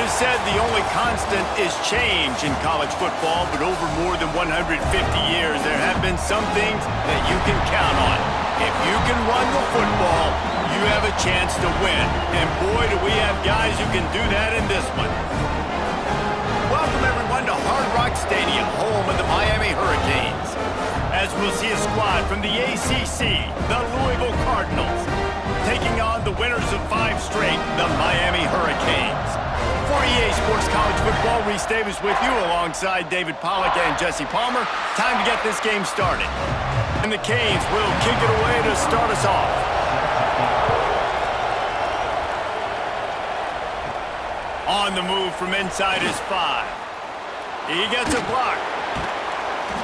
is said the only constant is change in college football, but over more than 150 years, there have been some things that you can count on. If you can run the football, you have a chance to win. And boy, do we have guys who can do that in this one. Welcome, everyone, to Hard Rock Stadium, home of the Miami Hurricanes. As we'll see a squad from the ACC, the Louisville Cardinals, taking on the winners of 5 straight, the Miami Hurricanes. For EA Sports College Football, Reese Davis with you alongside David Pollack and Jesse Palmer. Time to get this game started. And the Canes will kick it away to start us off. On the move from inside his 5. He gets a block.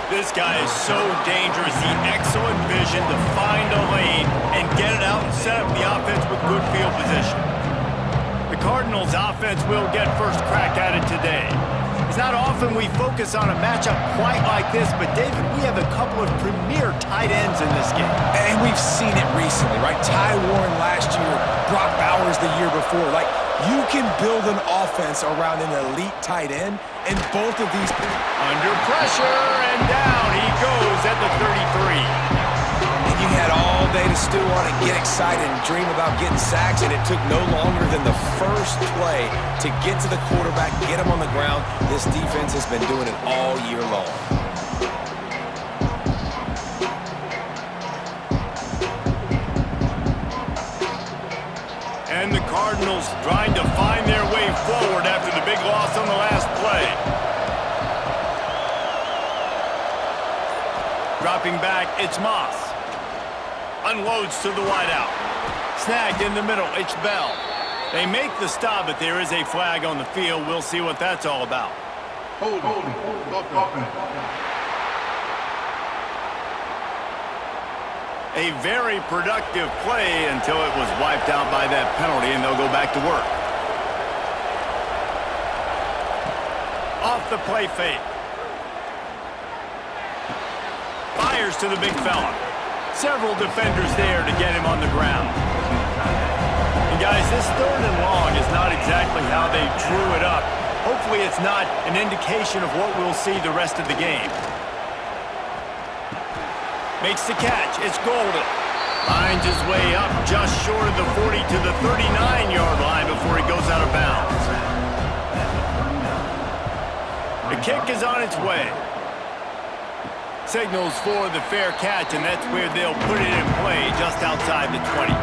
This guy is so dangerous. The excellent vision to find a lane and get it out and set up the offense with good field position. The Cardinals offense will get first crack at it today. It's not often we focus on a matchup quite like this, but David, we have a couple of premier tight ends in this game. And we've seen it recently, right? Ty Warren last year, Brock Bowers the year before. Like, you can build an offense around an elite tight end, and both of these... Under pressure, and down he goes at the 33. And you had all day to stew on it, get excited, and dream about getting sacks, and it took no longer than the first play to get to the quarterback, get him on the ground. This defense has been doing it all year long. And the Cardinals trying to find their way forward after the big loss on the last play. Dropping back, it's Moss. Unloads to the wideout. Snagged in the middle, it's Bell. They make the stop, but there is a flag on the field. We'll see what that's all about. Hold. A very productive play until it was wiped out by that penalty, and they'll go back to work. Off the play fake. Fires to the big fella. Several defenders there to get him on the ground. And guys, this 3rd and long is not exactly how they drew it up. Hopefully it's not an indication of what we'll see the rest of the game. Makes the catch. It's Golden. Finds his way up just short of the 40 to the 39-yard line before he goes out of bounds. The kick is on its way. Signals for the fair catch, and that's where they'll put it in play just outside the 20.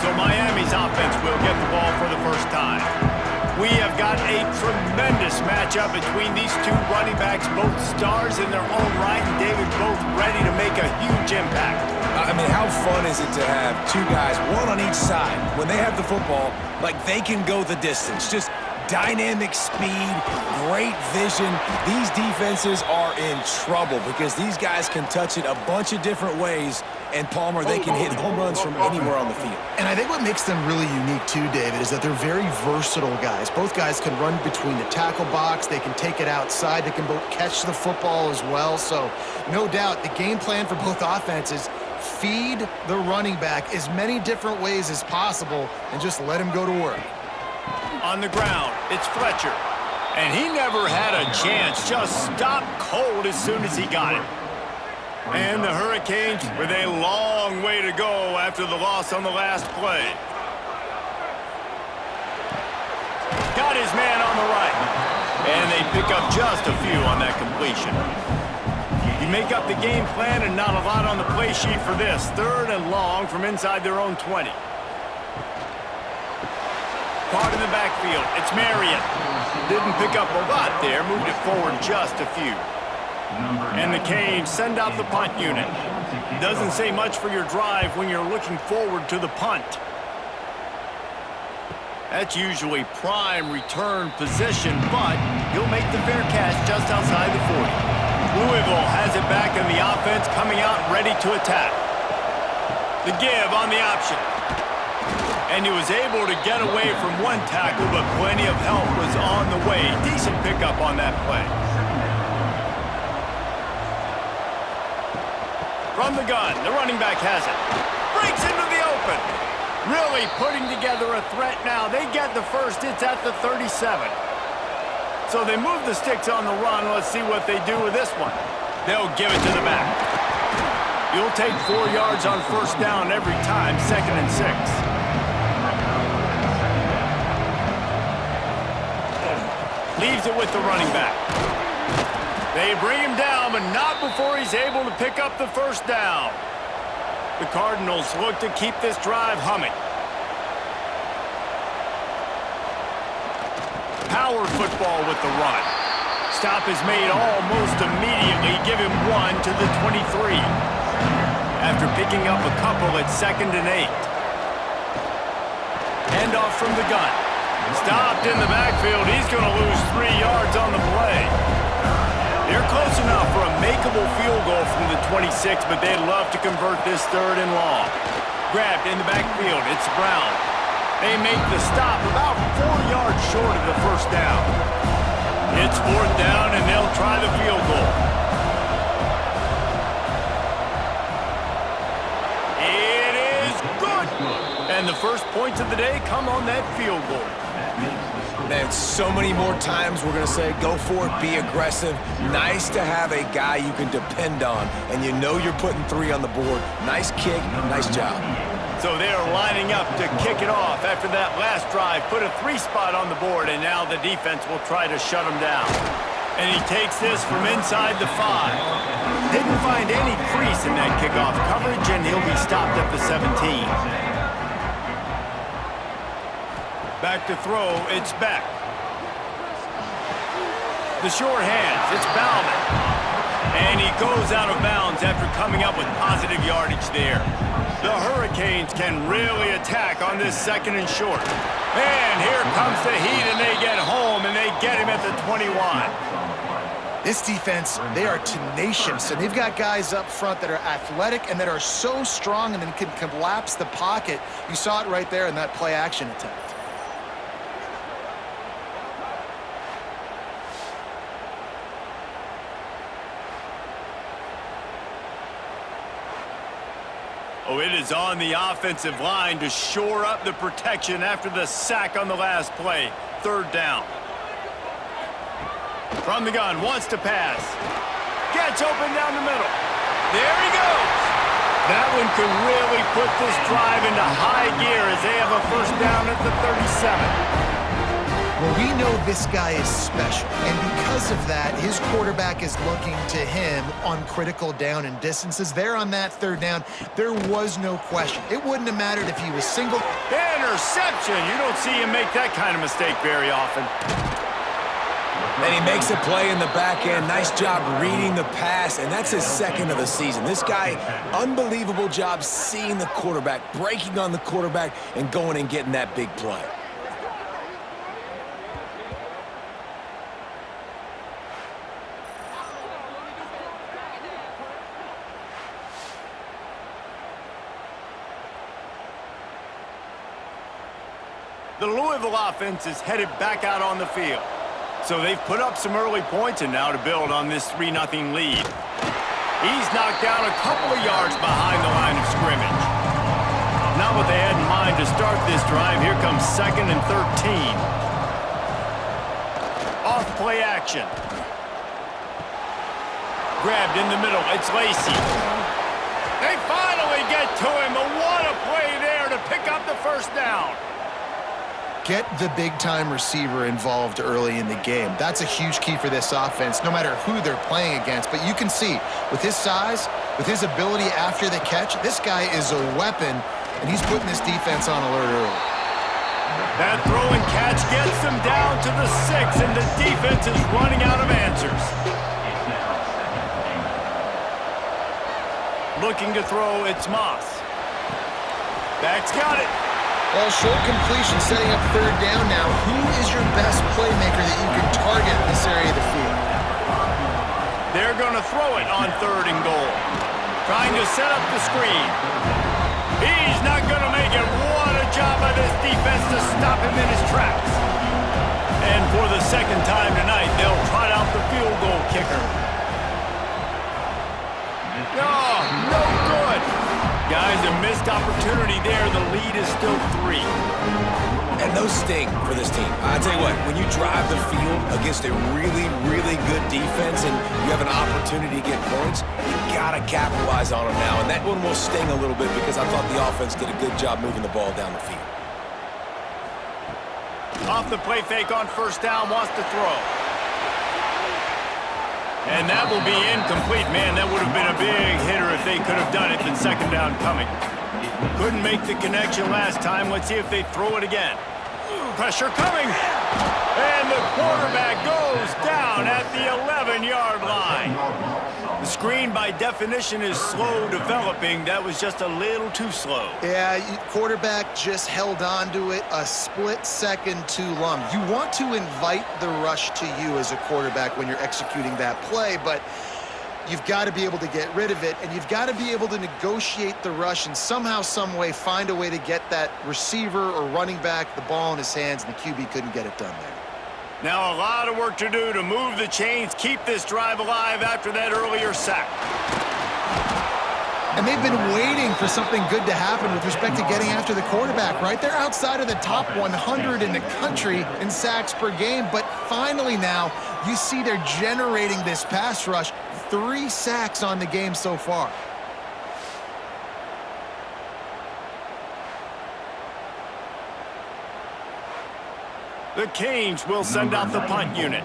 So Miami's offense will get the ball for the first time. We have got a tremendous matchup between these two running backs, both stars in their own right, and David, both ready to make a huge impact. I mean, how fun is it to have 2 guys, one on each side, when they have the football, like they can go the distance. Just dynamic speed, great vision. These defenses are in trouble because these guys can touch it a bunch of different ways, and Palmer, they can hit home runs from anywhere on the field. And I think what makes them really unique too, David, is that they're very versatile guys. Both guys can run between the tackle box. They can take it outside. They can both catch the football as well. So no doubt the game plan for both offenses, feed the running back as many different ways as possible and just let him go to work. On the ground, it's Fletcher. And he never had a chance. Just stopped cold as soon as he got it. And the Hurricanes with a long way to go after the loss on the last play. Got his man on the right. And they pick up just a few on that completion. You make up the game plan and not a lot on the play sheet for this. 3rd and long from inside their own 20. Caught in the backfield. It's Marion. Didn't pick up a lot there. Moved it forward just a few. And the Canes send out the punt unit. Doesn't say much for your drive when you're looking forward to the punt. That's usually prime return position, but he'll make the fair catch just outside the 40. Louisville has it back in the offense, coming out ready to attack. The give on the option. And he was able to get away from one tackle, but plenty of help was on the way. Decent pickup on that play. From the gun, the running back has it. Breaks into the open. Really putting together a threat now. They get the first. It's at the 37. So they move the sticks on the run. Let's see what they do with this one. They'll give it to the back. You'll take 4 yards on first down every time, 2nd and 6. Leaves it with the running back. They bring him down, but not before he's able to pick up the first down. The Cardinals look to keep this drive humming. Power football with the run. Stop is made almost immediately. Give him 1 to the 23. After picking up a couple at 2nd and 8. Handoff from the gun. Stopped in the backfield. He's going to lose 3 yards on the play. They're close enough for a makeable field goal from the 26, but they'd love to convert this 3rd and long. Grabbed in the backfield. It's Brown. They make the stop about 4 yards short of the first down. It's 4th down, and they'll try the field goal. It is good! And the first points of the day come on that field goal. Man, so many more times we're going to say, go for it, be aggressive. Nice to have a guy you can depend on, and you know you're putting 3 on the board. Nice kick, nice job. So they are lining up to kick it off after that last drive. Put a 3 spot on the board, and now the defense will try to shut him down. And he takes this from inside the 5. Didn't find any crease in that kickoff coverage, and he'll be stopped at the 17. Back to throw, it's Beck. The short hands, it's Bauman. And he goes out of bounds after coming up with positive yardage there. The Hurricanes can really attack on this 2nd and short. And here comes the heat, and they get home, and they get him at the 21. This defense, they are tenacious, and they've got guys up front that are athletic and that are so strong and then can collapse the pocket. You saw it right there in that play-action attempt. Oh, it is on the offensive line to shore up the protection after the sack on the last play. 3rd down. From the gun, wants to pass. Gets open down the middle. There he goes. That one could really put this drive into high gear as they have a first down at the 37. Well, we know this guy is special, and because of that, his quarterback is looking to him on critical down and distances. There on that 3rd down, there was no question. It wouldn't have mattered if he was single. Interception! You don't see him make that kind of mistake very often. And he makes a play in the back end. Nice job reading the pass, and that's his 2nd of the season. This guy, unbelievable job seeing the quarterback, breaking on the quarterback, and going and getting that big play. The Louisville offense is headed back out on the field. So they've put up some early points and now to build on this 3-0 lead. He's knocked down a couple of yards behind the line of scrimmage. Not what they had in mind to start this drive. Here comes 2nd and 13. Off play action. Grabbed in the middle. It's Lacey. They finally get to him, but what a play there to pick up the first down. Get the big-time receiver involved early in the game. That's a huge key for this offense, no matter who they're playing against. But you can see, with his size, with his ability after the catch, this guy is a weapon, and he's putting this defense on alert early. That throw and catch gets them down to the 6, and the defense is running out of answers. Looking to throw, it's Moss. Beck's got it. Well, short completion setting up 3rd down now. Who is your best playmaker that you can target in this area of the field? They're going to throw it on 3rd and goal. Trying to set up the screen. He's not going to make it. What a job by this defense to stop him in his tracks. And for the 2nd time tonight, they'll trot out the field goal kicker. Oh, no good. Guys, a missed opportunity there. The lead is still 3. And those sting for this team. I tell you what, when you drive the field against a really, really good defense and you have an opportunity to get points, you got to capitalize on them now. And that one will sting a little bit because I thought the offense did a good job moving the ball down the field. Off the play fake on first down, wants to throw. And that will be incomplete. Man, that would have been a big hitter if they could have done it. Then second down coming. Couldn't make the connection last time. Let's see if they throw it again. Pressure coming. And the quarterback goes down at the 11-yard line. The screen, by definition, is slow developing. That was just a little too slow. Yeah, quarterback just held on to it a split second too long. You want to invite the rush to you as a quarterback when you're executing that play, but you've got to be able to get rid of it, and you've got to be able to negotiate the rush and somehow, some way find a way to get that receiver or running back the ball in his hands, and the QB couldn't get it done there. Now a lot of work to do to move the chains, keep this drive alive after that earlier sack. And they've been waiting for something good to happen with respect to getting after the quarterback, right? They're outside of the top 100 in the country in sacks per game, but finally now you see they're generating this pass rush. 3 sacks on the game so far. The Canes will send out the punt unit.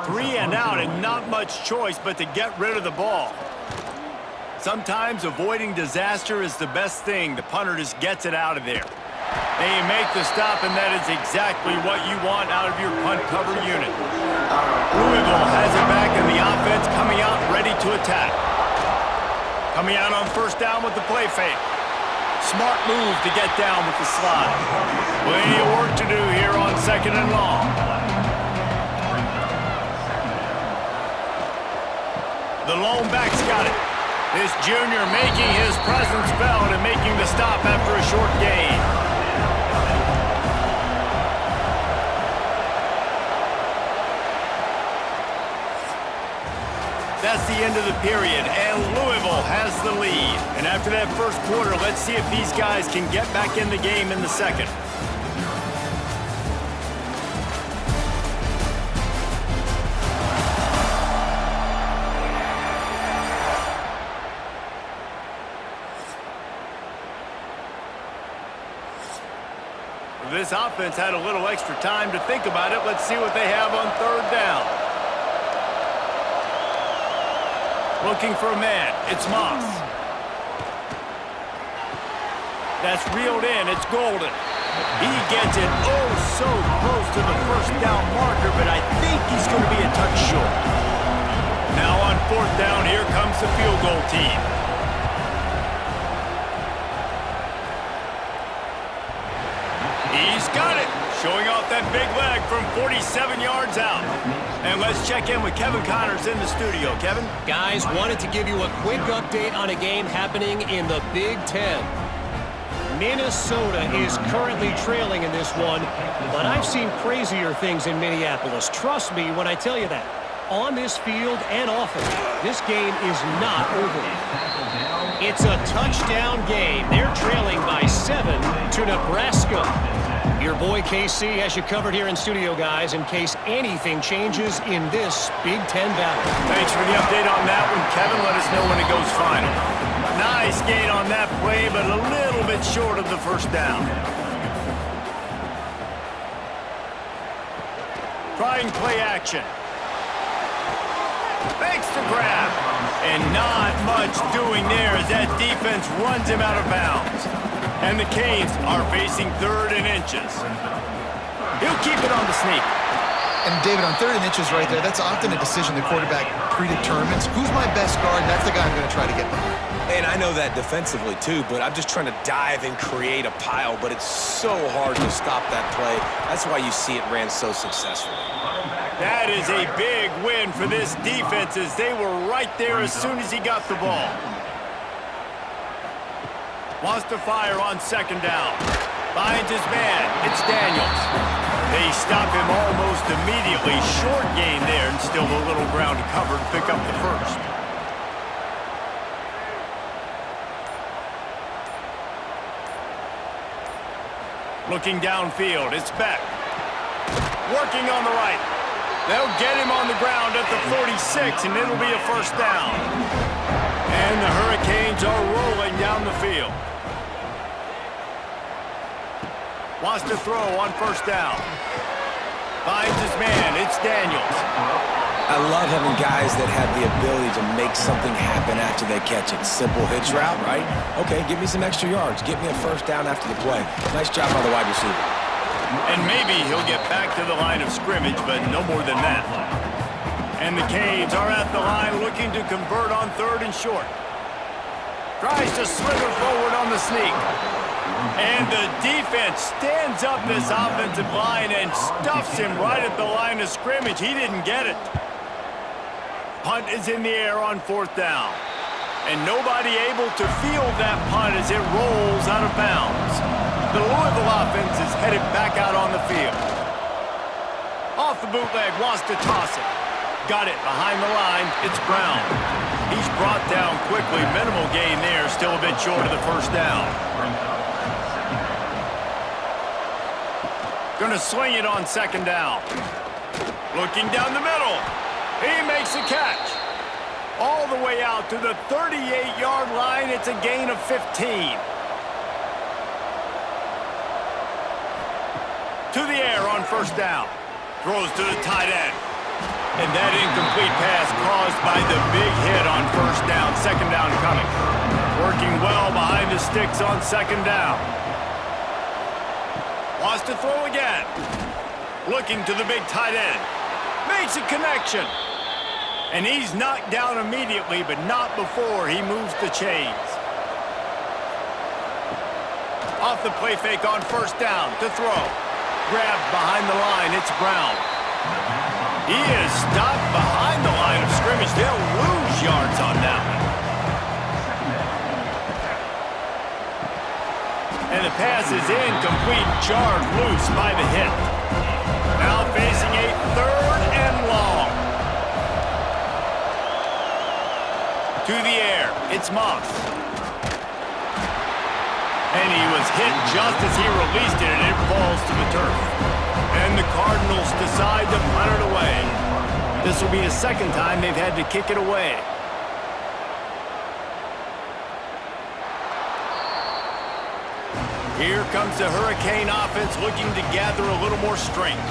3 and out, and not much choice but to get rid of the ball. Sometimes avoiding disaster is the best thing. The punter just gets it out of there. They make the stop, and that is exactly what you want out of your punt cover unit. Louisville has it back, and the offense coming out ready to attack. Coming out on first down with the play fake. Smart move to get down with the slide. Plenty of work to do here on second and long. The lone back's got it. This junior making his presence felt and making the stop after a short gain. That's the end of the period, and Louisville has the lead. And after that first quarter, let's see if these guys can get back in the game in the second. This offense had a little extra time to think about it. Let's see what they have on third down. Looking for a man. It's Moss. That's reeled in. It's Golden. He gets it oh so close to the first down marker, but I think he's going to be a touch short. Now on fourth down, here comes the field goal team. He's got it. Showing off that big leg from 47 yards out. And let's check in with Kevin Connors in the studio. Kevin? Guys, wanted to give you a quick update on a game happening in the Big Ten. Minnesota is currently trailing in this one, but I've seen crazier things in Minneapolis. Trust me when I tell you that. On this field and off it, this game is not over. It's a touchdown game. They're trailing by 7 to Nebraska. Your boy KC has you covered here in studio, guys, in case anything changes in this Big Ten battle. Thanks for the update on that one, Kevin. Let us know when it goes final. Nice gain on that play, but a little bit short of the first down. Trying play action. Fakes to grab. And not much doing there as that defense runs him out of bounds. And the Canes are facing third and inches. He'll keep it on the sneak. And David, on third and inches right there, that's often a decision the quarterback predetermines. Who's my best guard? That's the guy I'm going to try to get behind. And I know that defensively too, but I'm just trying to dive and create a pile, but it's so hard to stop that play. That's why you see it ran so successfully. That is a big win for this defense as they were right there as soon as he got the ball. Wants to fire on second down. Finds his man. It's Daniels. They stop him almost immediately. Short gain there and still a little ground to cover to pick up the first. Looking downfield, it's Beck. Working on the right. They'll get him on the ground at the 46, and it'll be a first down. And the Hurricanes are rolling down the field. Wants to throw on first down. Finds his man. It's Daniels. I love having guys that have the ability to make something happen after they catch it. Simple hitch route, right? Okay, give me some extra yards. Get me a first down after the play. Nice job by the wide receiver. And maybe he'll get back to the line of scrimmage, but no more than that. And the Canes are at the line looking to convert on 3rd and short. Tries to slither forward on the sneak. And the defense stands up this offensive line and stuffs him right at the line of scrimmage. He didn't get it. Punt is in the air on 4th down. And nobody able to field that punt as it rolls out of bounds. The Louisville offense is headed back out on the field. Off the bootleg, wants to toss it. Got it behind the line. It's Brown. He's brought down quickly. Minimal gain there. Still a bit short of the first down. Going to swing it on 2nd down. Looking down the middle. He makes the catch. All the way out to the 38-yard line. It's a gain of 15. To the air on first down. Throws to the tight end. And that incomplete pass caused by the big hit on first down. 2nd down coming. Working well behind the sticks on 2nd down. Wants to throw again. Looking to the big tight end. Makes a connection. And he's knocked down immediately, but not before he moves the chains. Off the play fake on first down to throw. Grabbed behind the line, it's Brown. He is stopped behind the line of scrimmage. They'll lose yards on that one. And the pass is incomplete, jarred loose by the hit. Now facing a 3rd and long. To the air, it's Moss. And he was hit just as he released it, and it falls to the turf. And the Cardinals decide to punt it away. This will be the 2nd time they've had to kick it away. Here comes the Hurricane offense looking to gather a little more strength.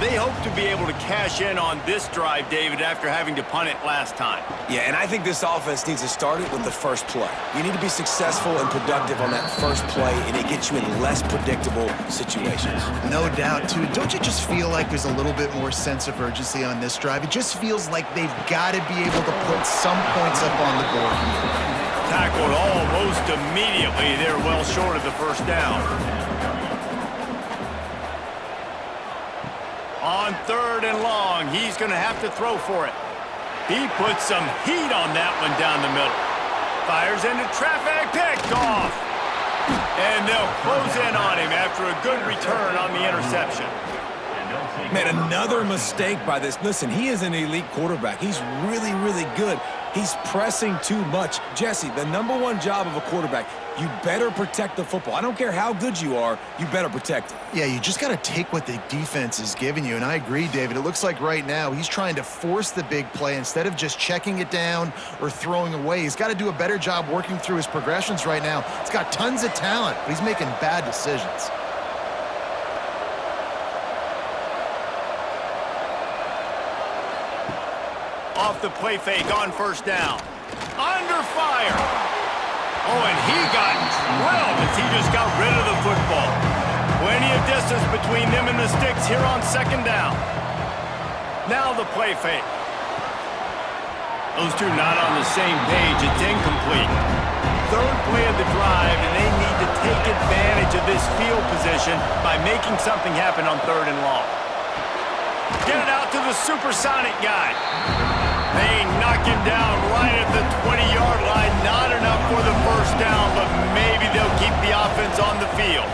They hope to be able to cash in on this drive, David, after having to punt it last time. Yeah, and I think this offense needs to start it with the first play. You need to be successful and productive on that first play, and it gets you in less predictable situations. No doubt, too. Don't you just feel like there's a little bit more sense of urgency on this drive? It just feels like they've got to be able to put some points up on the board here. Tackled almost immediately. They're well short of the first down. On 3rd and long, he's going to have to throw for it. He puts some heat on that one down the middle. Fires into traffic, picked off. And they'll close in on him after a good return on the interception. Man, another mistake by this. Listen, he is an elite quarterback. He's really, really good. He's pressing too much. Jesse, the #1 job of a quarterback, you better protect the football. I don't care how good you are, you better protect it. Yeah, you just got to take what the defense is giving you, and I agree, David. It looks like right now he's trying to force the big play instead of just checking it down or throwing away. He's got to do a better job working through his progressions right now. He's got tons of talent, but he's making bad decisions. Off the play fake on first down. Under fire. Oh, and he got drilled as he just got rid of the football. Plenty of distance between them and the sticks here on 2nd down. Now the play fake. Those two not on the same page. It's incomplete. 3rd play of the drive, and they need to take advantage of this field position by making something happen on 3rd and long. Get it out to the supersonic guy. They knock him down right at the 20-yard line. Not enough for the first down, but maybe they'll keep the offense on the field.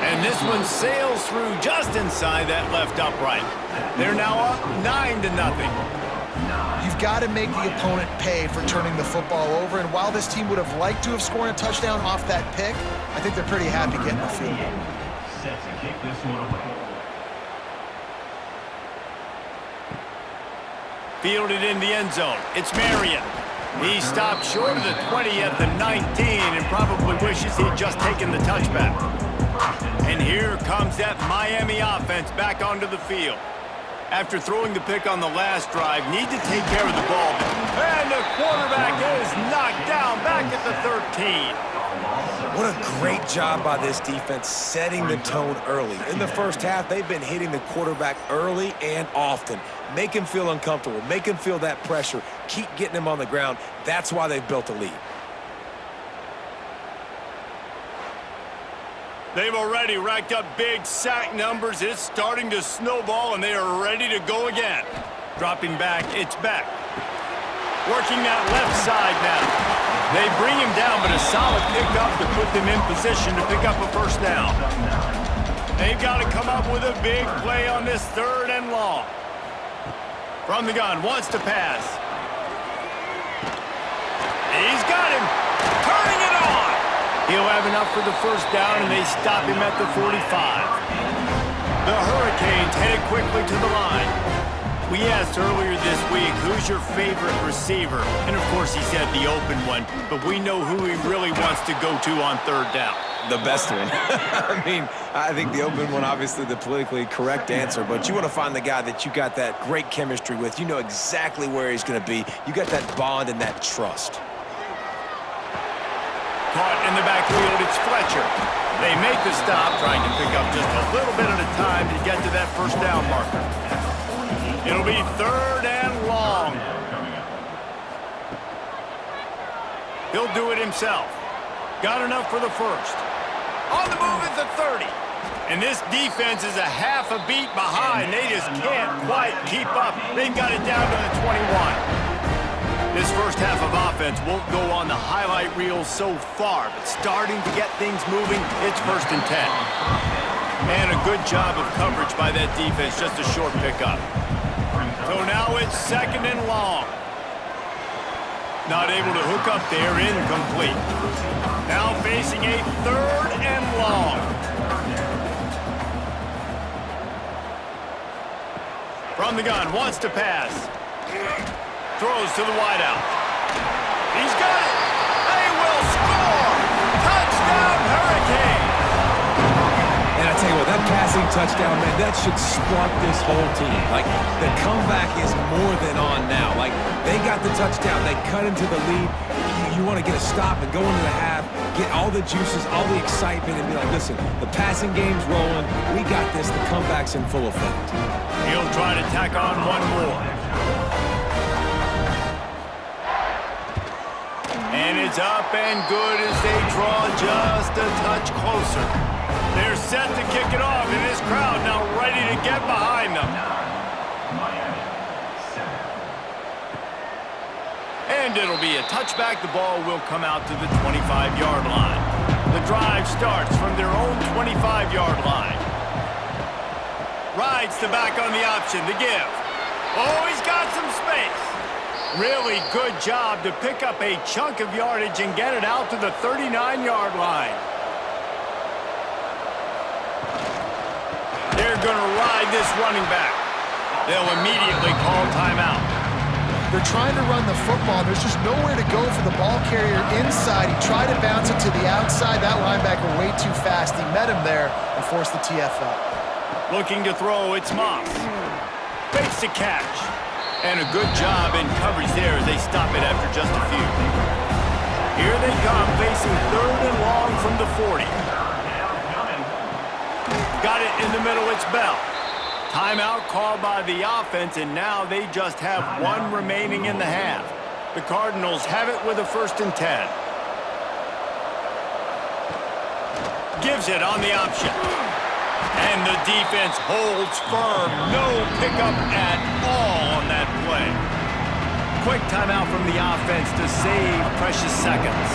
And this one sails through just inside that left upright. They're now up 9-0. You've got to make the opponent pay for turning the football over, and while this team would have liked to have scored a touchdown off that pick, I think they're pretty happy getting the field goal. Set to kick this one away. Fielded in the end zone. It's Marion. He stopped short of the 20 at the 19 and probably wishes he'd just taken the touchback. And here comes that Miami offense back onto the field. After throwing the pick on the last drive, need to take care of the ball. And the quarterback is knocked down back at the 13. What a great job by this defense setting the tone early. In the first half, they've been hitting the quarterback early and often. Make him feel uncomfortable. Make him feel that pressure. Keep getting him on the ground. That's why they've built a lead. They've already racked up big sack numbers. It's starting to snowball, and they are ready to go again. Dropping back, it's Beck. Working that left side now. They bring him down, but a solid pickup to put them in position to pick up a first down. They've got to come up with a big play on this 3rd and long. From the gun, wants to pass. He's got him. Turning it on. He'll have enough for the first down, and they stop him at the 45. The Hurricanes headed quickly to the line. We asked earlier this week, who's your favorite receiver? And, of course, he said the open one, but we know who he really wants to go to on 3rd down. The best one. I mean, I think the open one, obviously the politically correct answer, but you want to find the guy that you got that great chemistry with. You know exactly where he's going to be. You got that bond and that trust. Caught in the backfield, it's Fletcher. They make the stop, trying to pick up just a little bit at a time to get to that first down marker. It'll be 3rd and long. He'll do it himself. Got enough for the first. On the move at the 30. And this defense is a half a beat behind. They just can't quite keep up. They've got it down to the 21. This first half of offense won't go on the highlight reel so far, but starting to get things moving, it's 1st and 10. And a good job of coverage by that defense, just a short pickup. So now it's 2nd and long. Not able to hook up there, incomplete. Now facing a 3rd and long. From the gun, wants to pass. Throws to the wideout. He's got it. They will score. Touchdown, Hurricanes. And I tell you what, that passing touchdown, man, that should spark this whole team. Like, the comeback is more than on now. Like, they got the touchdown. They cut into the lead. You want to get a stop and go into the half, get all the juices, all the excitement, and be like, listen, the passing game's rolling. We got this. The comeback's in full effect. He'll try to tack on one more. And it's up and good as they draw just a touch closer. They're set to kick it off, and this crowd now ready to get behind them. And it'll be a touchback. The ball will come out to the 25-yard line. The drive starts from their own 25-yard line. Rides the back on the option to give. Oh, he's got some space. Really good job to pick up a chunk of yardage and get it out to the 39-yard line. They're going to ride this running back. They'll immediately call timeout. They're trying to run the football. There's just nowhere to go for the ball carrier inside. He tried to bounce it to the outside. That linebacker way too fast. He met him there and forced the TFL. Looking to throw, it's Moss. Fakes the catch. And a good job in coverage there as they stop it after just a few. Here they come, facing 3rd and long from the 40. Got it in the middle, it's Bell. Timeout called by the offense, and now they just have one remaining in the half. The Cardinals have it with a 1st and 10. Gives it on the option. And the defense holds firm. No pickup at all on that play. Quick timeout from the offense to save precious seconds.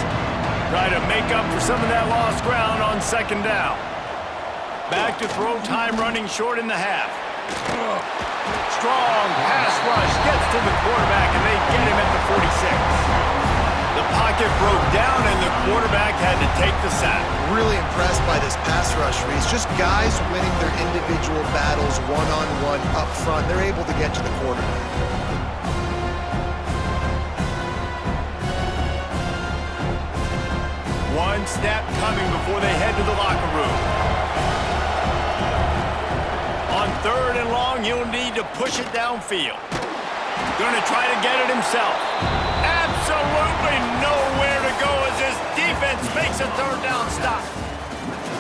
Try to make up for some of that lost ground on 2nd down. Back to throw, time running short in the half. Strong pass rush gets to the quarterback, and they get him at the 46. The pocket broke down, and the quarterback had to take the sack. Really impressed by this pass rush, Reese. Just guys winning their individual battles one-on-one up front. They're able to get to the quarterback. One snap coming before they head to the locker room. On 3rd and long, he'll need to push it downfield. Gonna try to get it himself. Absolutely nowhere to go as this defense makes a 3rd down stop.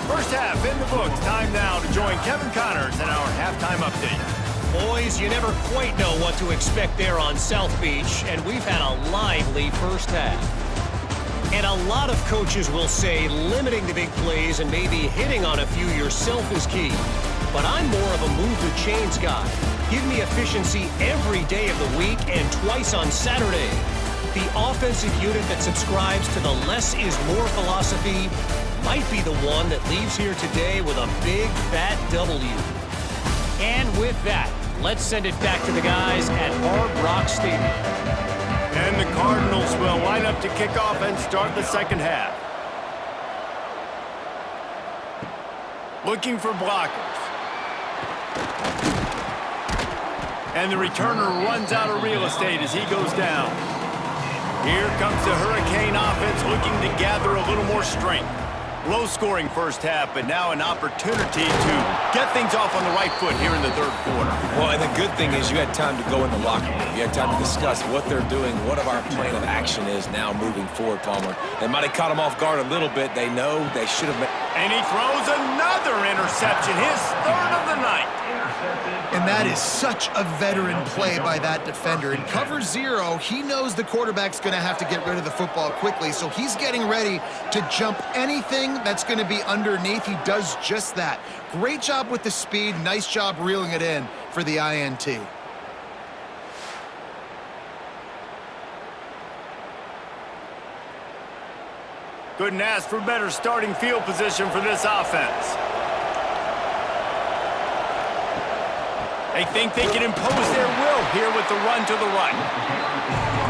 First half in the books. Time now to join Kevin Connors in our halftime update. Boys, you never quite know what to expect there on South Beach, and we've had a lively first half. And a lot of coaches will say limiting the big plays and maybe hitting on a few yourself is key. But I'm more of a move the chains guy. Give me efficiency every day of the week and twice on Saturday. The offensive unit that subscribes to the less is more philosophy might be the one that leaves here today with a big fat W. And with that, let's send it back to the guys at Hard Rock Stadium. And the Cardinals will line up to kick off and start the second half. Looking for blockers. And the returner runs out of real estate as he goes down. Here comes the Hurricane offense looking to gather a little more strength. Low-scoring first half, but now an opportunity to get things off on the right foot here in the 3rd quarter. Well, and the good thing is you had time to go in the locker room. You had time to discuss what they're doing, what our plan of action is now moving forward, Palmer. They might have caught him off guard a little bit. They know they should have made... And he throws another interception, his 3rd of the night. And that is such a veteran play by that defender. In cover 0, he knows the quarterback's going to have to get rid of the football quickly, so he's getting ready to jump anything that's going to be underneath. He does just that. Great job with the speed. Nice job reeling it in for the INT. Couldn't ask for better starting field position for this offense. They think they can impose their will here with the run to the right.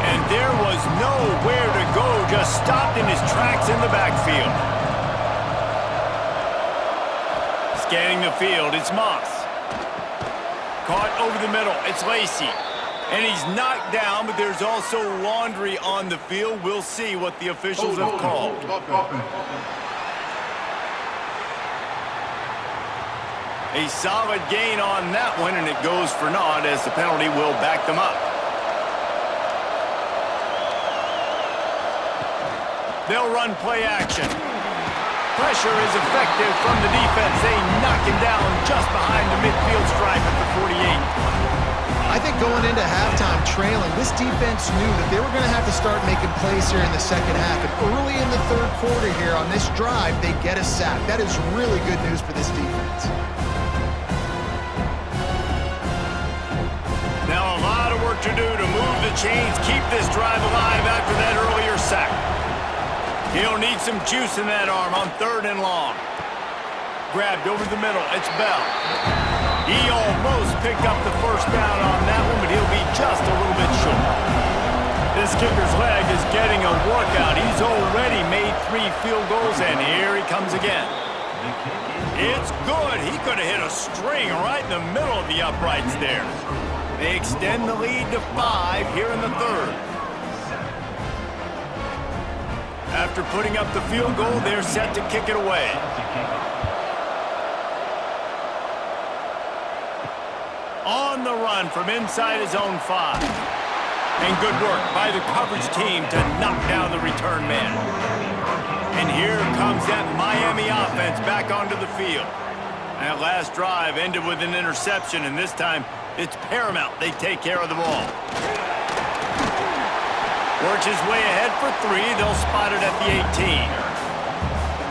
And there was nowhere to go, just stopped in his tracks in the backfield. Scanning the field, it's Moss. Caught over the middle, it's Lacey. And he's knocked down, but there's also laundry on the field. We'll see what the officials have called. A solid gain on that one, and it goes for naught as the penalty will back them up. They'll run play action. Pressure is effective from the defense. They knock him down just behind the midfield stripe at the 48. I think going into halftime trailing, this defense knew that they were going to have to start making plays here in the second half. And early in the 3rd quarter here on this drive, they get a sack. That is really good news for this defense. Now a lot of work to do to move the chains, keep this drive alive after that earlier sack. He'll need some juice in that arm on 3rd and long. Grabbed over the middle, it's Bell. He almost picked up the first down on that one, but he'll be just a little bit short. This kicker's leg is getting a workout. He's already made 3 field goals, and here he comes again. It's good. He could have hit a string right in the middle of the uprights there. They extend the lead to 5 here in the 3rd. After putting up the field goal, they're set to kick it away. On the run from inside his own 5. And good work by the coverage team to knock down the return man. And here comes that Miami offense back onto the field. That last drive ended with an interception, and this time it's paramount they take care of the ball. Works his way ahead for 3. They'll spot it at the 18.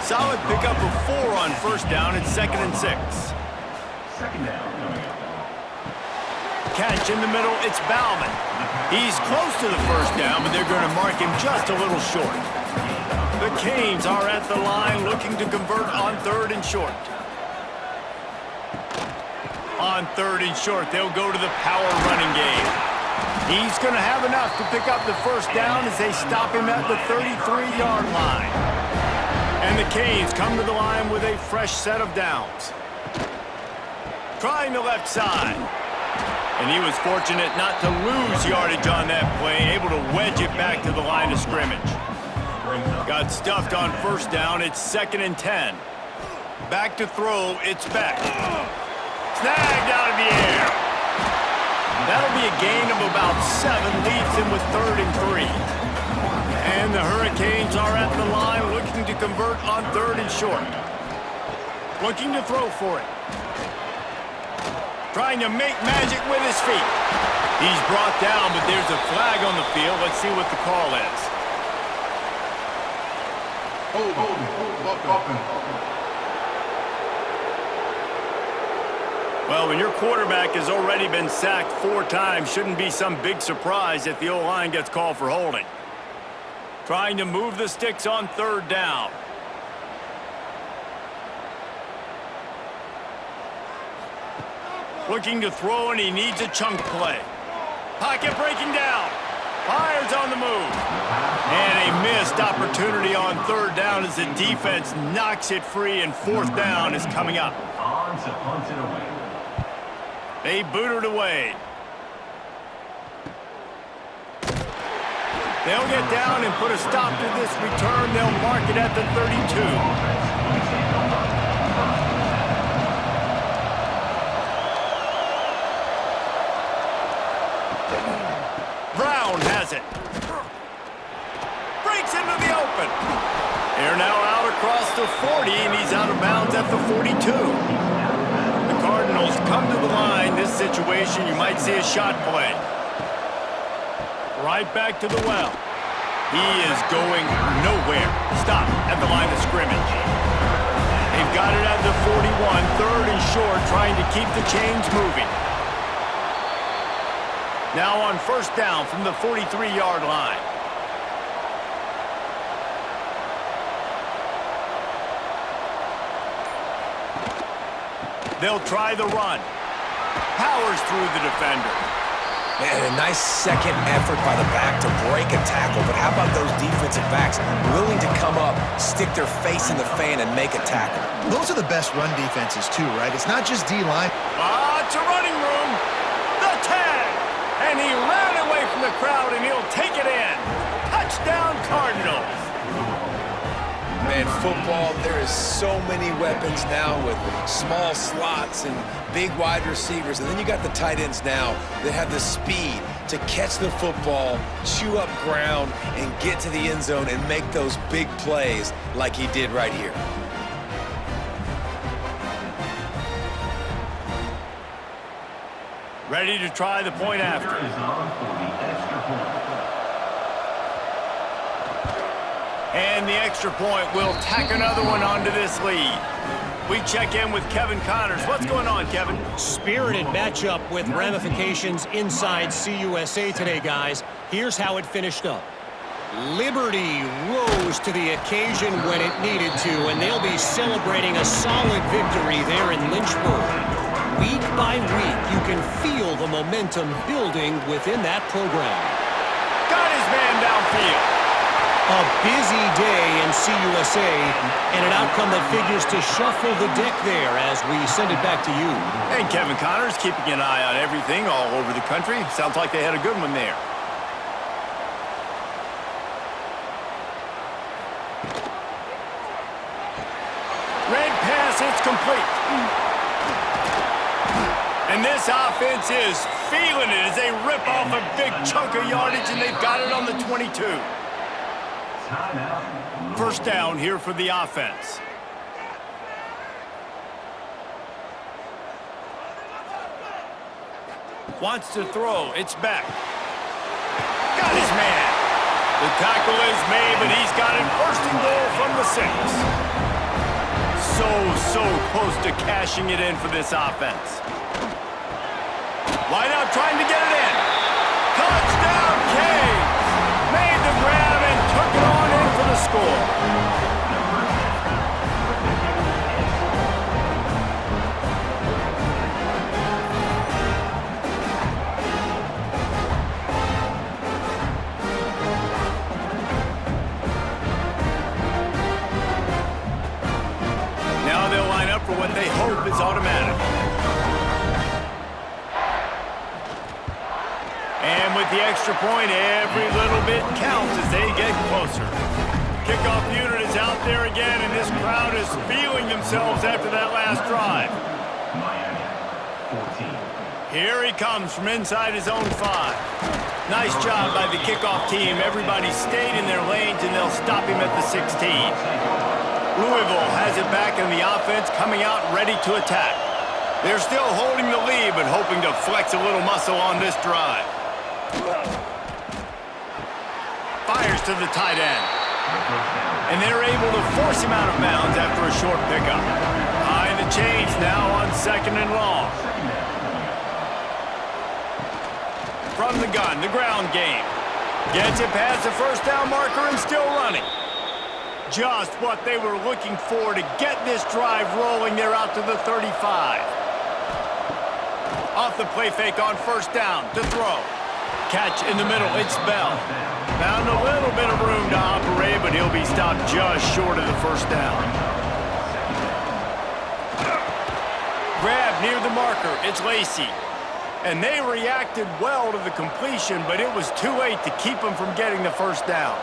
Solid pickup of 4 on first down. It's 2nd and 6. Second down. Catch in the middle, it's Bauman. He's close to the first down, but they're going to mark him just a little short. The Canes are at the line looking to convert on 3rd and short. On 3rd and short, they'll go to the power running game. He's going to have enough to pick up the first down as they stop him at the 33-yard line. And the Canes come to the line with a fresh set of downs. Trying the left side. And he was fortunate not to lose yardage on that play, able to wedge it back to the line of scrimmage. Got stuffed on first down. It's 2nd and 10. Back to throw. It's Beck. Snagged out of the air. That'll be a gain of about 7. Leaves him with 3rd and 3. And the Hurricanes are at the line looking to convert on 3rd and short. Looking to throw for it. Trying to make magic with his feet. He's brought down, but there's a flag on the field. Let's see what the call is. Well, when your quarterback has already been sacked 4 times, shouldn't be some big surprise if the O-line gets called for holding. Trying to move the sticks on 3rd down. Looking to throw, and he needs a chunk play. Pocket breaking down. Fires on the move. And a missed opportunity on 3rd down as the defense knocks it free, and 4th down is coming up. They boot it away. They'll get down and put a stop to this return. They'll mark it at the 32. Brown has it. Breaks into the open. They're now out across the 40, and he's out of bounds at the 42. The Cardinals come to the line. This situation, you might see a shot play. Right back to the well. He is going nowhere. Stop at the line of scrimmage. They've got it at the 41, 3rd and short, trying to keep the chains moving. Now on first down from the 43-yard line. They'll try the run. Powers through the defender. Man, a nice second effort by the back to break a tackle, but how about those defensive backs willing to come up, stick their face in the fan, and make a tackle? Those are the best run defenses, too, right? It's not just D-line. It's a running room. The tag. And he ran away from the crowd, and he'll take it in. Touchdown, Cardinals. Man, football, there is so many weapons now with small slots and big wide receivers. And then you got the tight ends now that have the speed to catch the football, chew up ground, and get to the end zone and make those big plays like he did right here. Ready to try the point after. And the extra point will tack another one onto this lead. We check in with Kevin Connors. What's going on, Kevin? Spirited matchup with ramifications inside CUSA today, guys. Here's how it finished up. Liberty rose to the occasion when it needed to, and they'll be celebrating a solid victory there in Lynchburg. Week by week, you can feel the momentum building within that program. Got his man downfield. A busy day in CUSA, and an outcome that figures to shuffle the deck there as we send it back to you. And Kevin Connors keeping an eye on everything all over the country. Sounds like they had a good one there. Red pass, it's complete. And this offense is feeling it as they rip off a big chunk of yardage, and they've got it on the 22. First down here for the offense. Wants to throw. It's back. Got his man. The tackle is made, but he's got it first and goal from the 6. So close to cashing it in for this offense. Wide out trying to get it in. Touchdown, Canes! Made the grab and took it on in for the score. is automatic. And with the extra point, every little bit counts as they get closer. Kickoff unit is out there again, and this crowd is feeling themselves after that last drive. Miami, 14. Here he comes from inside his own 5. Nice job by the kickoff team. Everybody stayed in their lanes, and they'll stop him at the 16. Louisville has it back in the offense, coming out ready to attack. They're still holding the lead, but hoping to flex a little muscle on this drive. Fires to the tight end. And they're able to force him out of bounds after a short pickup. High in the chains now on 2nd and long. From the gun, the ground game. Gets it past the first down marker and still running. Just what they were looking for to get this drive rolling. They're out to the 35. Off the play fake on first down to throw. Catch in the middle, it's Bell. Found a little bit of room to operate, but he'll be stopped just short of the first down. Grab near the marker, it's Lacey. And they reacted well to the completion, but it was too late to keep them from getting the first down.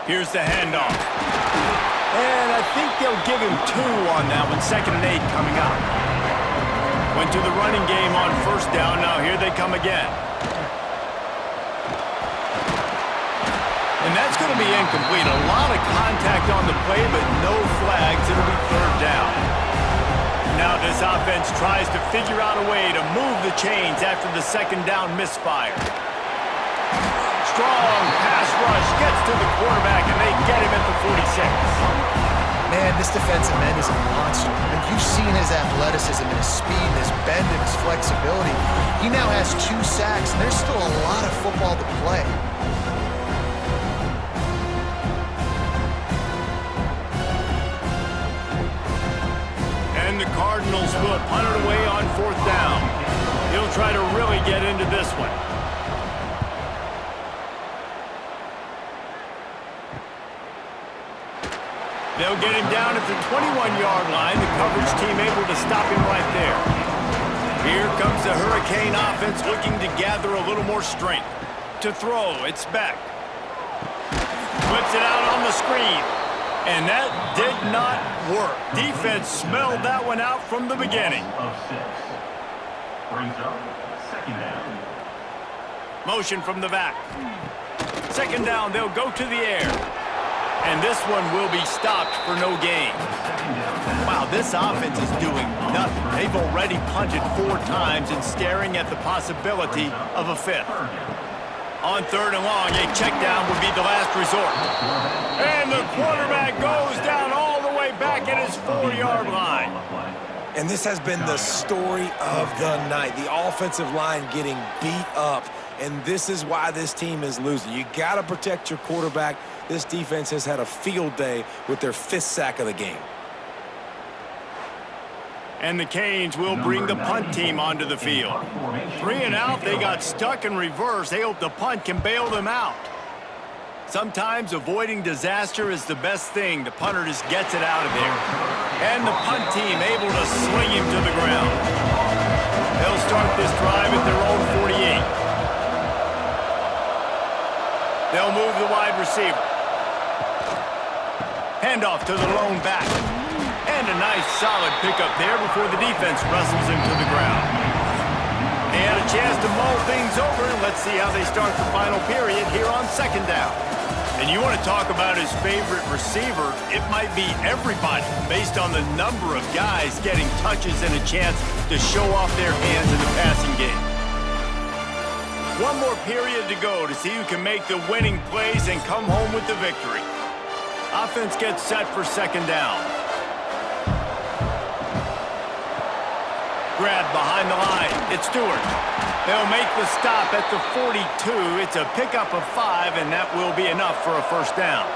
Here's the handoff. And I think they'll give him 2 on that one, 2nd and 8 coming up. Went to the running game on first down, now here they come again. And that's going to be incomplete. A lot of contact on the play, but no flags. It'll be 3rd down. Now this offense tries to figure out a way to move the chains after the 2nd down misfire. Strong pass rush gets to the quarterback, and they get him at the 46. Man, this defensive end is a monster. And you've seen his athleticism and his speed and his bend and his flexibility. He now has 2 sacks, and there's still a lot of football to play. And the Cardinals will punt it away on 4th down. He'll try to really get into this one. They'll get him down at the 21-yard line. The coverage team able to stop him right there. Here comes the Hurricane offense looking to gather a little more strength. To throw, it's Beck. Flips it out on the screen. And that did not work. Defense smelled that one out from the beginning. Of 6. Brings up 2nd down. Motion from the back. 2nd down, they'll go to the air. And this one will be stopped for no gain. Wow, this offense is doing nothing. They've already punted 4 times and staring at the possibility of a 5th. On 3rd and long, a check down would be the last resort. And the quarterback goes down all the way back at his 4-yard line. And this has been the story of the night. The offensive line getting beat up. And this is why this team is losing. You got to protect your quarterback. This defense has had a field day with their 5th sack of the game. And the Canes will bring the punt team onto the field. 3 and out, they got stuck in reverse. They hope the punt can bail them out. Sometimes avoiding disaster is the best thing. The punter just gets it out of there. And the punt team able to sling him to the ground. They'll start this drive at their own 48. They'll move the wide receiver. Handoff to the lone back. And a nice solid pickup there before the defense wrestles him to the ground. They had a chance to mull things over, and let's see how they start the final period here on 2nd down. And you want to talk about his favorite receiver, it might be everybody based on the number of guys getting touches and a chance to show off their hands in the passing game. One more period to go to see who can make the winning plays and come home with the victory. Offense gets set for 2nd down. Grab behind the line. It's Stewart. They'll make the stop at the 42. It's a pickup of 5, and that will be enough for a 1st down.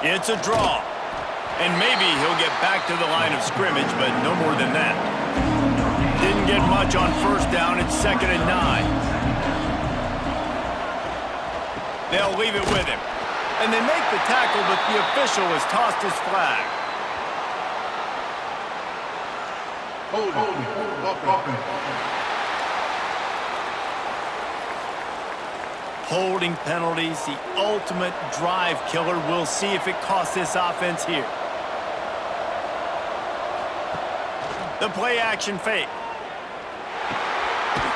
It's a draw. And maybe he'll get back to the line of scrimmage, but no more than that. Didn't get much on 1st down. It's 2nd and 9. They'll leave it with him. And they make the tackle, but the official has tossed his flag. Holding penalties, the ultimate drive killer. We'll see if it costs this offense here. The play action fake.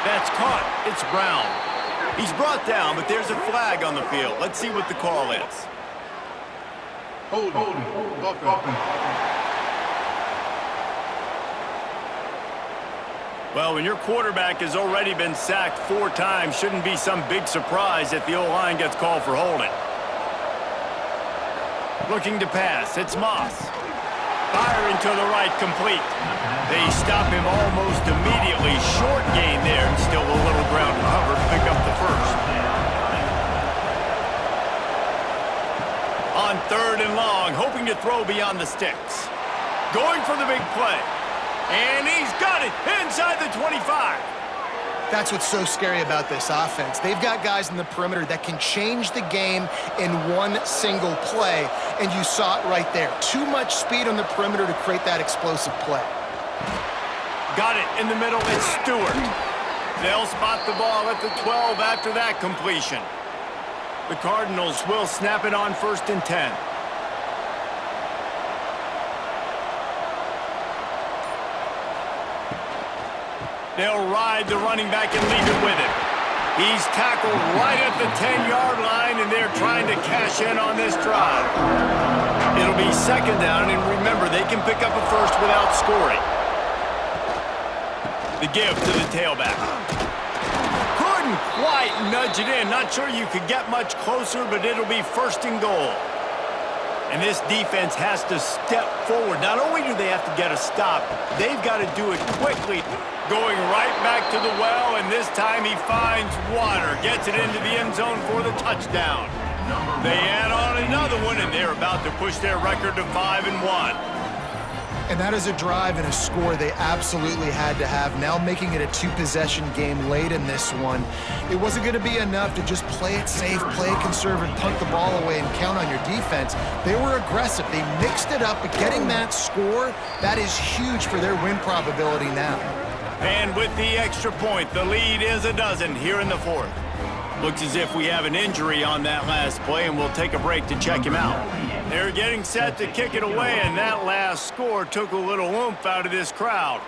That's caught. It's Brown. He's brought down, but there's a flag on the field. Let's see what the call is. Well, when your quarterback has already been sacked 4 times, shouldn't be some big surprise if the O-line gets called for holding. Looking to pass. It's Moss. Firing to the right, complete. They stop him almost immediately. Short gain there, and still a little ground to cover to pick up the first. On 3rd and long, hoping to throw beyond the sticks. Going for the big play. And he's got it inside the 25. That's what's so scary about this offense. They've got guys in the perimeter that can change the game in one single play, and you saw it right there. Too much speed on the perimeter to create that explosive play. Got it in the middle. It's Stewart. They'll spot the ball at the 12 after that completion. The Cardinals will snap it on 1st and 10. They'll ride the running back and leave it with him. He's tackled right at the 10-yard line, and they're trying to cash in on this drive. It'll be 2nd down, and remember, they can pick up a first without scoring. The give to the tailback. Couldn't quite nudge it in. Not sure you could get much closer, but it'll be 1st and goal. And this defense has to step forward. Not only do they have to get a stop, they've got to do it quickly. Going right back to the well, and this time he finds water. Gets it into the end zone for the touchdown. They add on another one, and they're about to push their record to 5-1. And that is a drive and a score they absolutely had to have. Now making it a 2-possession game late in this one. It wasn't going to be enough to just play it safe, play it conservative, punt the ball away, and count on your defense. They were aggressive. They mixed it up, but getting that score, that is huge for their win probability now. And with the extra point, the lead is a dozen here in the 4th. Looks as if we have an injury on that last play, and we'll take a break to check him out. They're getting set to kick it away, and that last score took a little oomph out of this crowd.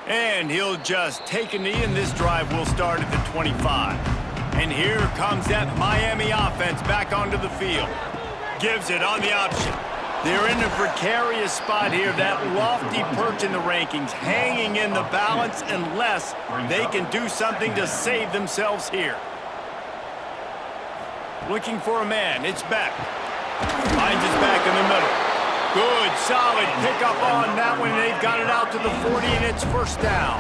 And he'll just take a knee, and this drive will start at the 25. And here comes that Miami offense back onto the field. Gives it on the option. They're in a precarious spot here, that lofty perch in the rankings, hanging in the balance unless they can do something to save themselves here. Looking for a man, it's Beck. Finds his back in the middle. Good, solid pickup on that one. They've got it out to the 40, and it's 1st down.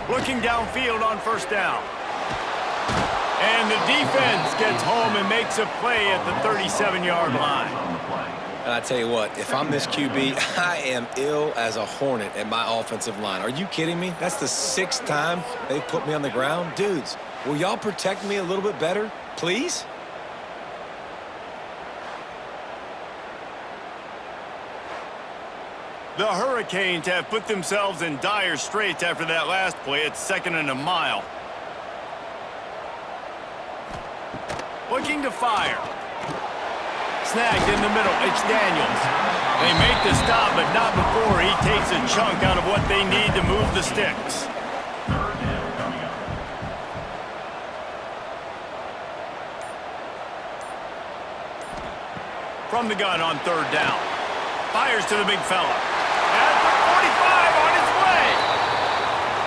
Looking downfield on 1st down. And the defense gets home and makes a play at the 37-yard line. And I tell you what, if I'm this QB, I am ill as a hornet at my offensive line. Are you kidding me? That's the 6th time they've put me on the ground. Dudes, will y'all protect me a little bit better, please? The Hurricanes have put themselves in dire straits after that last play. It's 2nd and a mile. Looking to fire. Snagged in the middle. It's Daniels. They make the stop, but not before he takes a chunk out of what they need to move the sticks. From the gun on 3rd down. Fires to the big fella. At the 45 on his way.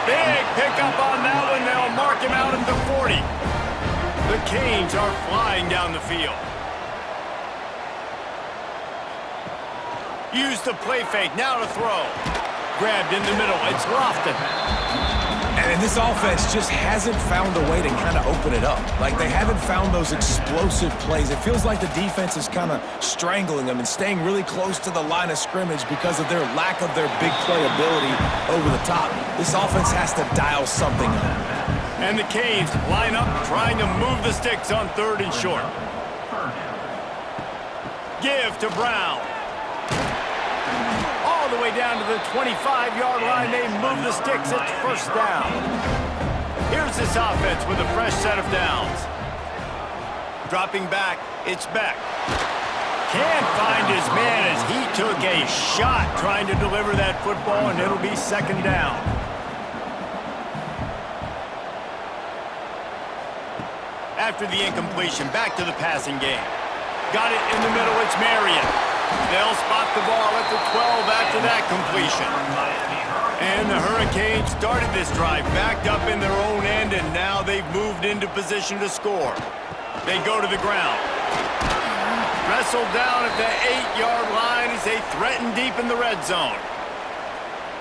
Big pickup on that one. They'll mark him out at the 40. The Canes are flying down the field. Use the play fake, now to throw. Grabbed in the middle, it's Lofton. And this offense just hasn't found a way to kind of open it up. Like, they haven't found those explosive plays. It feels like the defense is kind of strangling them and staying really close to the line of scrimmage because of their lack of their big play ability over the top. This offense has to dial something up. And the Canes line up trying to move the sticks on 3rd and short. Give to Brown. All the way down to the 25-yard line. They move the sticks. It's 1st down. Here's this offense with a fresh set of downs. Dropping back, it's Beck. Can't find his man as he took a shot trying to deliver that football, and it'll be 2nd down. After the incompletion, back to the passing game. Got it in the middle, it's Marion. They'll spot the ball at the 12 after that completion. And the Hurricanes started this drive backed up in their own end, and now they've moved into position to score. They go to the ground. Wrestled down at the 8-yard line as they threaten deep in the red zone.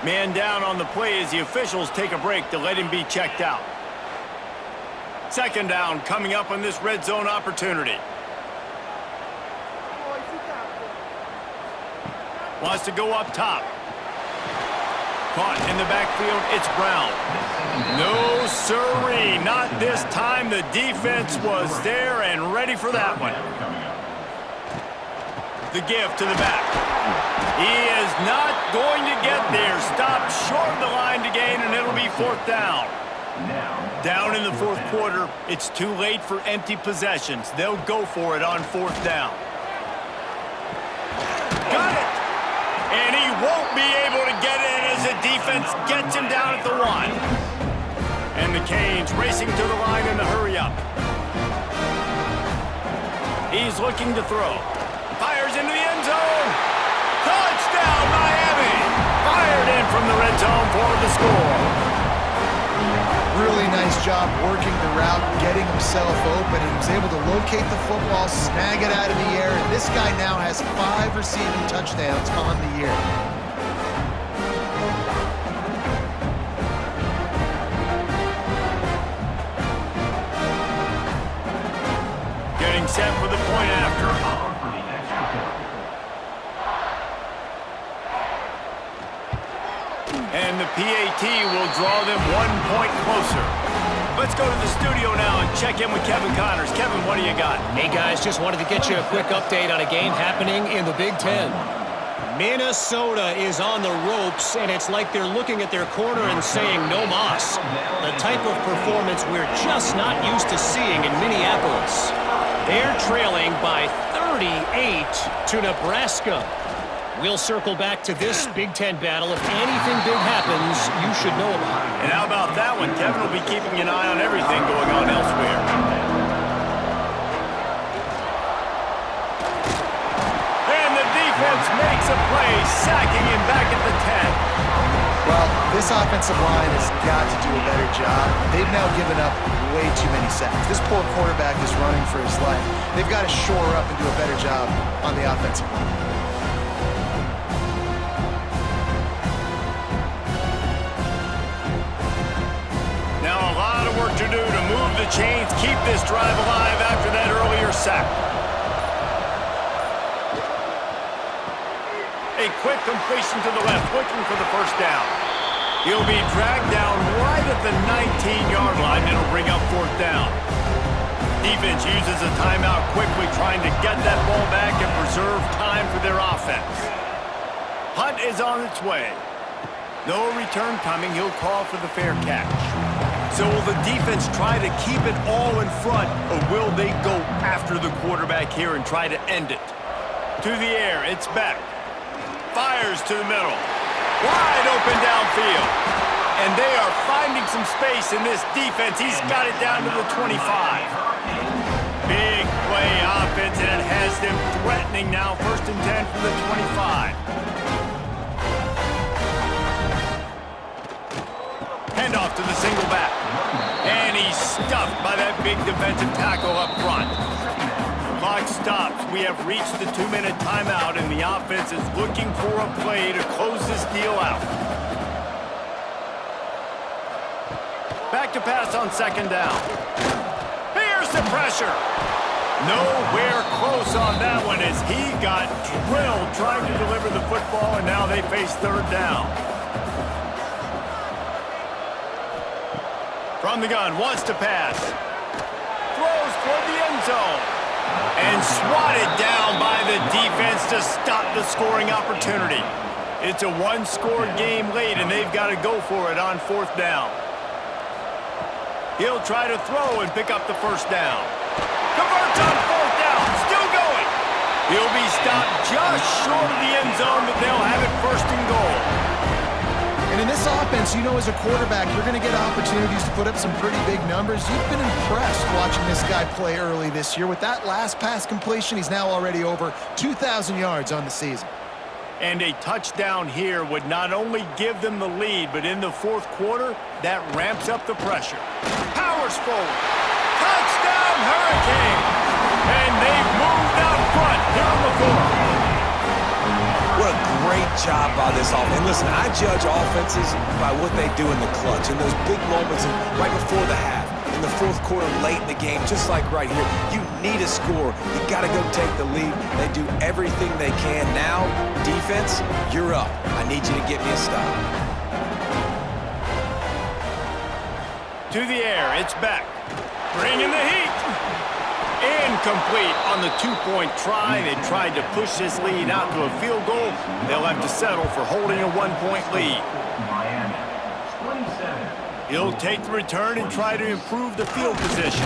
Man down on the play as the officials take a break to let him be checked out. 2nd down coming up on this red zone opportunity. Wants to go up top. Caught in the backfield, it's Brown. No sirree, not this time. The defense was there and ready for that one. The give to the back. He is not going to get there. Stopped short of the line to gain, and it'll be 4th down. Down in the 4th quarter, it's too late for empty possessions. They'll go for it on 4th down. Got it! And he won't be able to get in as the defense gets him down at the 1. And the Canes racing to the line in the hurry-up. He's looking to throw. Fires into the end zone. Touchdown, Miami! Fired in from the red zone for the score. Really nice job working the route, getting himself open, and he was able to locate the football, snag it out of the air, and this guy now has 5 receiving touchdowns on the year. Getting set for the point after. And the PAT will draw them 1 point closer. Let's go to the studio now and check in with Kevin Connors. Kevin, what do you got? Hey, guys, just wanted to get you a quick update on a game happening in the Big Ten. Minnesota is on the ropes, and it's like they're looking at their corner and saying, no mas. The type of performance we're just not used to seeing in Minneapolis. They're trailing by 38 to Nebraska. We'll circle back to this Big Ten battle. If anything big happens, you should know about it. And how about that one? Kevin will be keeping an eye on everything going on elsewhere. And the defense makes a play, sacking him back at the 10. Well, this offensive line has got to do a better job. They've now given up way too many sacks. This poor quarterback is running for his life. They've got to shore up and do a better job on the offensive line. Now a lot of work to do to move the chains, keep this drive alive after that earlier sack. A quick completion to the left, looking for the 1st down. He'll be dragged down right at the 19-yard line. It'll bring up 4th down. Defense uses a timeout quickly, trying to get that ball back and preserve time for their offense. Punt is on its way. No return coming. He'll call for the fair catch. So will the defense try to keep it all in front, or will they go after the quarterback here and try to end it? To the air, it's Beck. Fires to the middle. Wide open downfield. And they are finding some space in this defense. He's got it down to the 25. Big play offense, and it has them threatening now. 1st and 10 from the 25. Handoff to the single back. And he's stuffed by that big defensive tackle up front. Clock stops. We have reached the 2-minute timeout, and the offense is looking for a play to close this deal out. Back to pass on 2nd down. Here's the pressure. Nowhere close on that one as he got drilled trying to deliver the football, and now they face 3rd down. From On the gun, wants to pass. Throws toward the end zone. And swatted down by the defense to stop the scoring opportunity. It's a one-score game late, and they've got to go for it on 4th down. He'll try to throw and pick up the 1st down. Converts on 4th down. Still going. He'll be stopped just short of the end zone, but they'll have it 1st and goal. And in this offense, you know as a quarterback, you're going to get opportunities to put up some pretty big numbers. You've been impressed watching this guy play early this year. With that last pass completion, he's now already over 2,000 yards on the season. And a touchdown here would not only give them the lead, but in the 4th quarter, that ramps up the pressure. Powers forward. Touchdown, Hurricanes! And they've moved out front here in the 4th. What a great job by this offense. And listen, I judge offenses by what they do in the clutch, in those big moments right before the half, in the 4th quarter, late in the game, just like right here. You need a score. You got to go take the lead. They do everything they can. Now, defense, you're up. I need you to get me a stop. To the air, it's back. Bringing the heat. Incomplete on the 2-point try. They tried to push this lead out to a field goal. They'll have to settle for holding a 1-point lead. Miami, 27. He'll take the return and try to improve the field position.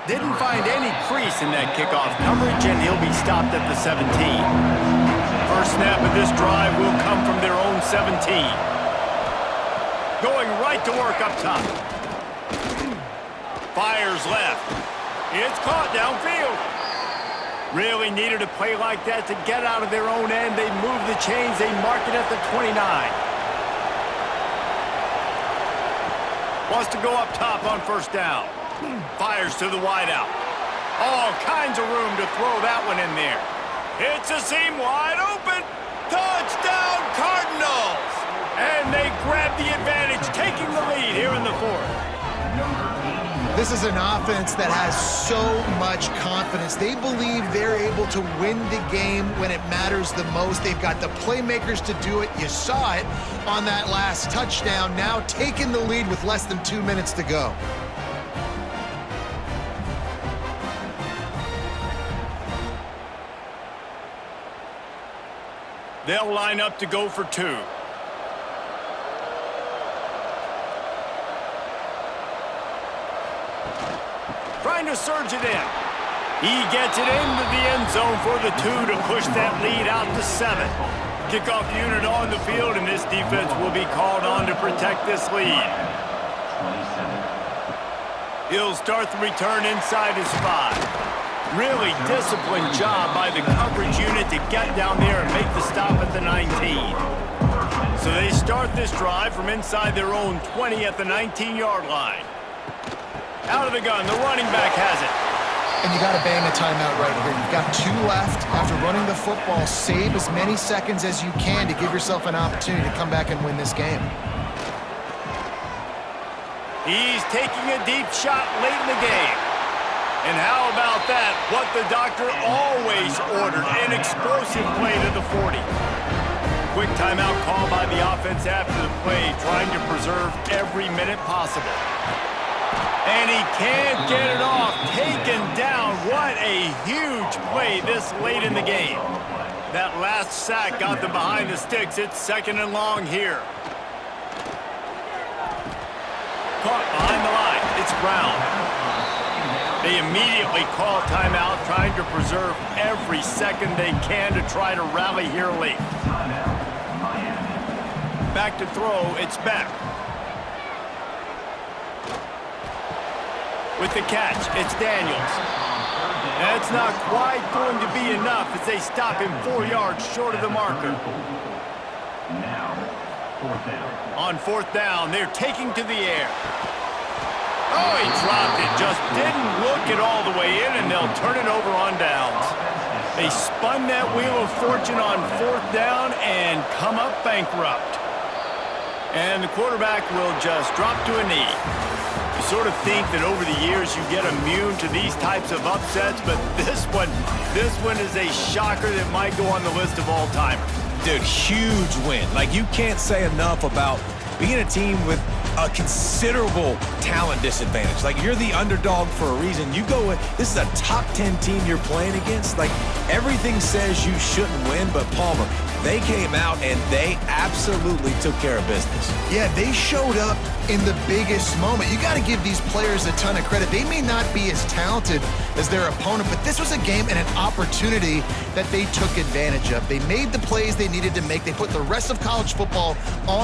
Didn't find any crease in that kickoff coverage, and he'll be stopped at the 17. First snap of this drive will come from their own 17. Going right to work up top. Fires left. It's caught downfield. Really needed a play like that to get out of their own end. They move the chains. They mark it at the 29. Wants to go up top on 1st down. Fires to the wideout. All kinds of room to throw that one in there. It's a seam wide open. Touchdown, Cardinals! And they grab the advantage, taking the lead here in the 4th. This is an offense that has so much confidence. They believe they're able to win the game when it matters the most. They've got the playmakers to do it. You saw it on that last touchdown. Now taking the lead with less than 2 minutes to go. They'll line up to go for 2. Trying to surge it in. He gets it into the end zone for the 2 to push that lead out to 7. Kickoff unit on the field, and this defense will be called on to protect this lead. 27. He'll start the return inside his 5. Really disciplined job by the coverage unit to get down there and make the stop at the 19. So they start this drive from inside their own 20 at the 19-yard line. Out of the gun, the running back has it. And you got to bang a timeout right here. You've got 2 left. After running the football, save as many seconds as you can to give yourself an opportunity to come back and win this game. He's taking a deep shot late in the game. And how about that? What the doctor always ordered, an explosive play to the 40. Quick timeout call by the offense after the play, trying to preserve every minute possible. And he can't get it off. Taken down. What a huge play this late in the game. That last sack got them behind the sticks. It's 2nd and long here. Caught behind the line. It's Brown. They immediately call timeout, trying to preserve every second they can to try to rally here late. Back to throw. It's Beck. With the catch, it's Daniels. That's not quite going to be enough as they stop him 4 yards short of the marker. Now, 4th down. On 4th down, they're taking to the air. Oh, he dropped it. Just didn't look it all the way in, and they'll turn it over on downs. They spun that wheel of fortune on 4th down and come up bankrupt. And the quarterback will just drop to a knee. You sort of think that over the years you get immune to these types of upsets, but this one is a shocker that might go on the list of all-timers. Dude, huge win. Like, you can't say enough about being a team with a considerable talent disadvantage. Like, you're the underdog for a reason. You go with, this is a top 10 team you're playing against. Like, everything says you shouldn't win, but Palmer, they came out and they absolutely took care of business. Yeah, they showed up in the biggest moment. You got to give these players a ton of credit. They may not be as talented as their opponent, but this was a game and an opportunity that they took advantage of. They made the plays they needed to make. They put the rest of college football on